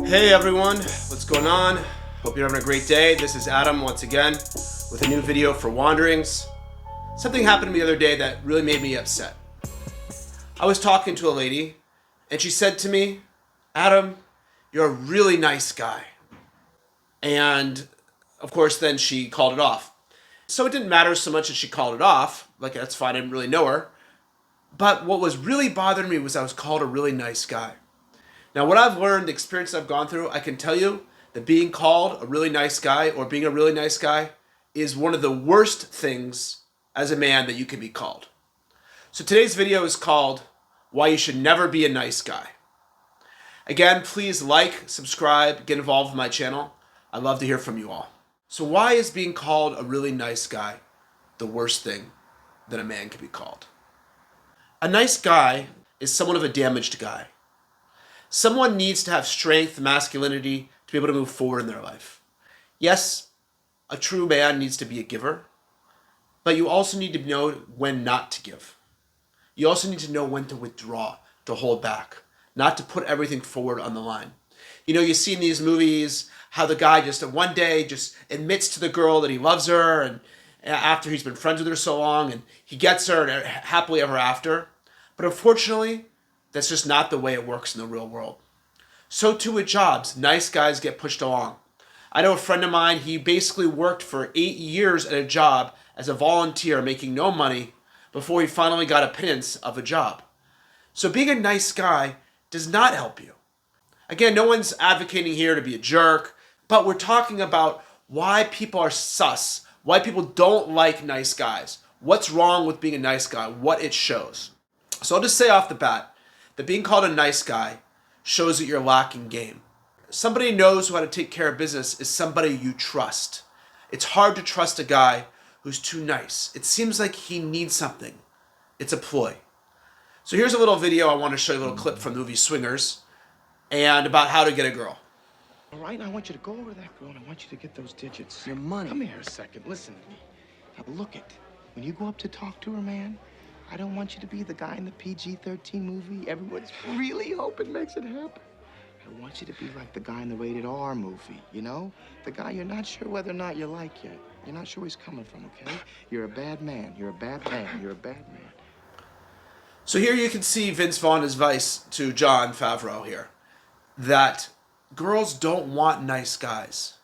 Hey everyone, what's going on? Hope you're having a great day. This is Adam once again with a new video for Wanderings. Something happened to me the other day that really made me upset. I was talking to a lady and she said to me, Adam, you're a really nice guy. And of course then she called it off. So it didn't matter so much that she called it off. Like, that's fine, I didn't really know her. But what was really bothering me was I was called a really nice guy. Now, what I've learned, the experience I've gone through, I can tell you that being called a really nice guy or being a really nice guy is one of the worst things as a man that you can be called. So today's video is called Why You Should Never Be a Nice Guy. Again, please like, subscribe, get involved with my channel. I'd love to hear from you all. So why is being called a really nice guy the worst thing that a man can be called? A nice guy is somewhat of a damaged guy. Someone needs to have strength, masculinity to be able to move forward in their life. Yes, a true man needs to be a giver, but you also need to know when not to give. You also need to know when to withdraw, to hold back, not to put everything forward on the line. You know, you see in these movies how the guy just one day just admits to the girl that he loves her, and after he's been friends with her so long, and he gets her and happily ever after. But unfortunately, that's just not the way it works in the real world. So too with jobs. Nice guys get pushed along. I know a friend of mine, he basically worked for 8 years at a job as a volunteer making no money before he finally got a pittance of a job. So being a nice guy does not help you. Again, no one's advocating here to be a jerk, but we're talking about why people are sus, why people don't like nice guys, what's wrong with being a nice guy, what it shows. So I'll just say off the bat that being called a nice guy shows that you're lacking game. Somebody who knows how to take care of business is somebody you trust. It's hard to trust a guy who's too nice. It seems like he needs something. It's a ploy. So here's a little video. I want to show you a little clip from the movie Swingers and about how to get a girl. All right, now I want you to go over to that girl and I want you to get those digits. Your money. Come here a second. Listen to me. Now look it. When you go up to talk to her, man, I don't want you to be the guy in the PG-13 movie everyone's really hoping makes it happen. I want you to be like the guy in the rated R movie, you know? The guy you're not sure whether or not you like yet. You're not sure where he's coming from, okay? You're a bad man. You're a bad man. You're a bad man. So here you can see Vince Vaughn's advice to Jon Favreau here, that girls don't want nice guys.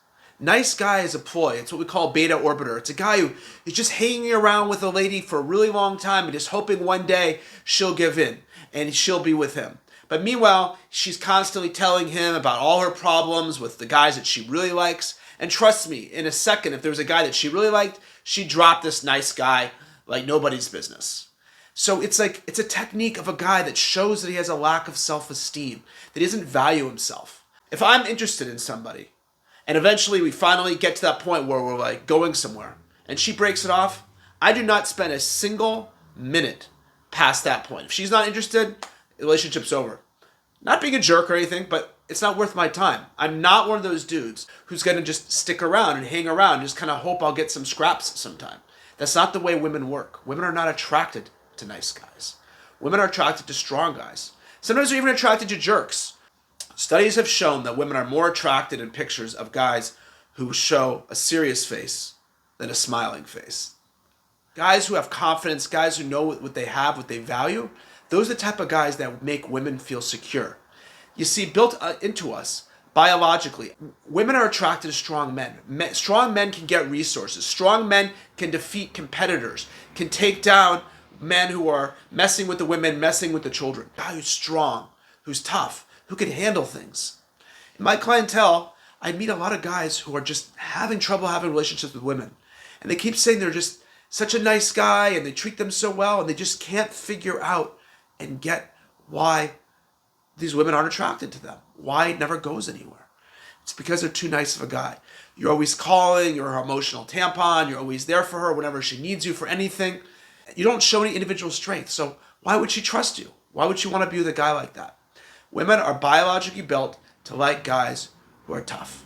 Nice guy is a ploy. It's what we call beta orbiter. It's a guy who is just hanging around with a lady for a really long time and just hoping one day she'll give in and she'll be with him. But meanwhile, she's constantly telling him about all her problems with the guys that she really likes. And trust me, in a second, if there was a guy that she really liked, she'd drop this nice guy like nobody's business. So it's like, it's a technique of a guy that shows that he has a lack of self-esteem, that he doesn't value himself. If I'm interested in somebody, and eventually we finally get to that point where we're like going somewhere, and she breaks it off, I do not spend a single minute past that point. If she's not interested, the relationship's over. Not being a jerk or anything, but it's not worth my time. I'm not one of those dudes who's going to just stick around and hang around and just kind of hope I'll get some scraps sometime. That's not the way women work. Women are not attracted to nice guys. Women are attracted to strong guys. Sometimes they're even attracted to jerks. Studies have shown that women are more attracted in pictures of guys who show a serious face than a smiling face. Guys who have confidence, guys who know what they have, what they value, those are the type of guys that make women feel secure. You see, built into us, biologically, women are attracted to strong men. Strong men can get resources. Strong men can defeat competitors, can take down men who are messing with the women, messing with the children. A guy who's strong, who's tough, who can handle things. In my clientele, I meet a lot of guys who are just having trouble having relationships with women. And they keep saying they're just such a nice guy and they treat them so well and they just can't figure out and get why these women aren't attracted to them, why it never goes anywhere. It's because they're too nice of a guy. You're always calling, you're her emotional tampon, you're always there for her whenever she needs you for anything. You don't show any individual strength, so why would she trust you? Why would she want to be with a guy like that? Women are biologically built to like guys who are tough.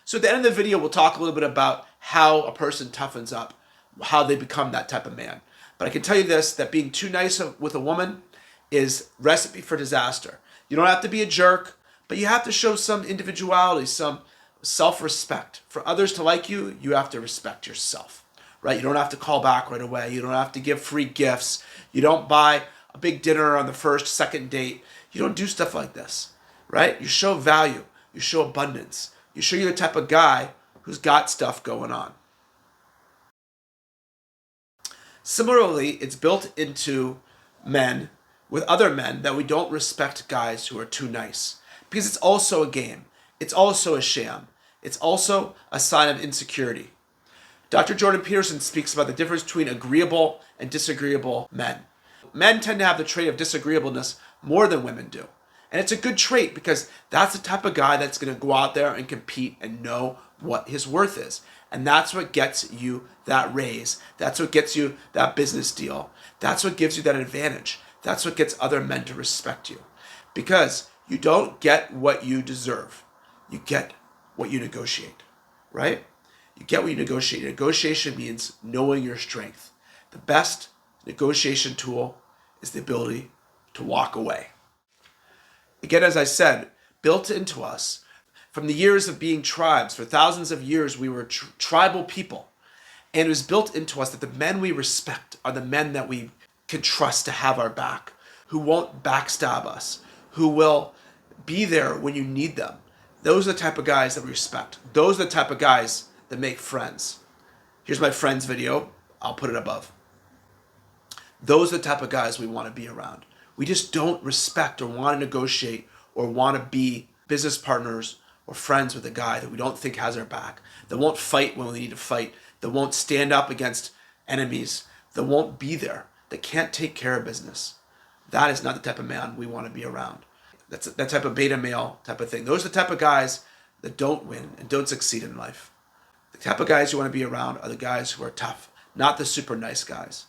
So at the end of the video, we'll talk a little bit about how a person toughens up, how they become that type of man. But I can tell you this, that being too nice with a woman is recipe for disaster. You don't have to be a jerk, But you have to show some individuality, some self-respect. For others to like you, you have to respect yourself, right? You don't have to call back right away. You don't have to give free gifts. You don't buy a big dinner on the first, second date. You don't do stuff like this, right? You show value. You show abundance. You show you're the type of guy who's got stuff going on. Similarly, it's built into men with other men that we don't respect guys who are too nice, because it's also a game. It's also a sham. It's also a sign of insecurity. Dr. Jordan Peterson speaks about the difference between agreeable and disagreeable men. Men tend to have the trait of disagreeableness more than women do. And it's a good trait because that's the type of guy that's going to go out there and compete and know what his worth is. And that's what gets you that raise. That's what gets you that business deal. That's what gives you that advantage. That's what gets other men to respect you. Because you don't get what you deserve. You get what you negotiate, right? You get what you negotiate. Negotiation means knowing your strength. The best negotiation tool is the ability to walk away. Again, as I said, built into us from the years of being tribes. For thousands of years, we were tribal people. And it was built into us that the men we respect are the men that we can trust to have our back, who won't backstab us, who will be there when you need them. Those are the type of guys that we respect. Those are the type of guys that make friends. Here's my friends video. I'll put it above. Those are the type of guys we want to be around. We just don't respect or want to negotiate or want to be business partners or friends with a guy that we don't think has our back, that won't fight when we need to fight, that won't stand up against enemies, that won't be there, that can't take care of business. That is not the type of man we want to be around. That's that type of beta male type of thing. Those are the type of guys that don't win and don't succeed in life. The type of guys you want to be around are the guys who are tough, not the super nice guys.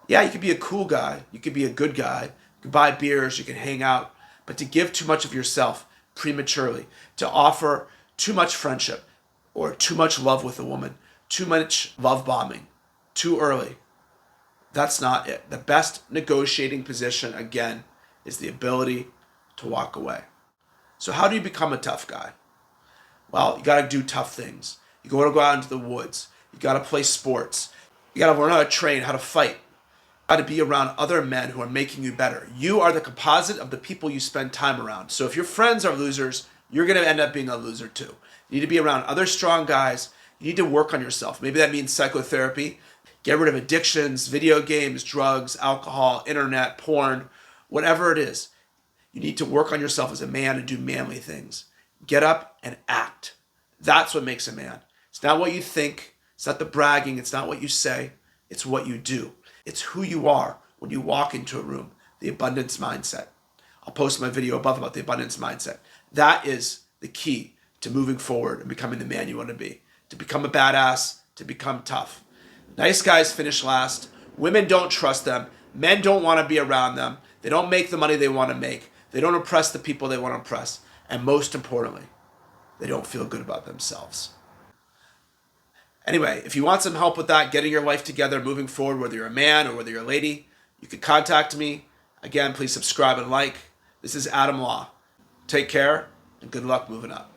Yeah, you could be a cool guy. You could be a good guy. You can buy beers. You can hang out. But to give too much of yourself prematurely, to offer too much friendship or too much love with a woman, too much love bombing, too early, that's not it. The best negotiating position, again, is the ability to walk away. So how do you become a tough guy? Well, you got to do tough things. You got to go out into the woods. You got to play sports. You got to learn how to train, how to fight. You got to be around other men who are making you better. You are the composite of the people you spend time around. So if your friends are losers, you're going to end up being a loser too. You need to be around other strong guys. You need to work on yourself. Maybe that means psychotherapy. Get rid of addictions, video games, drugs, alcohol, internet, porn, whatever it is. You need to work on yourself as a man and do manly things. Get up and act. That's what makes a man. It's not what you think. It's not the bragging. It's not what you say. It's what you do. It's who you are when you walk into a room. The abundance mindset. I'll post my video above about the abundance mindset. That is the key to moving forward and becoming the man you want to be. To become a badass, to become tough. Nice guys finish last. Women don't trust them. Men don't want to be around them. They don't make the money they want to make. They don't impress the people they want to impress. And most importantly, they don't feel good about themselves. Anyway, if you want some help with that, getting your life together, moving forward, whether you're a man or whether you're a lady, you can contact me. Again, please subscribe and like. This is Adam Law. Take care and good luck moving up.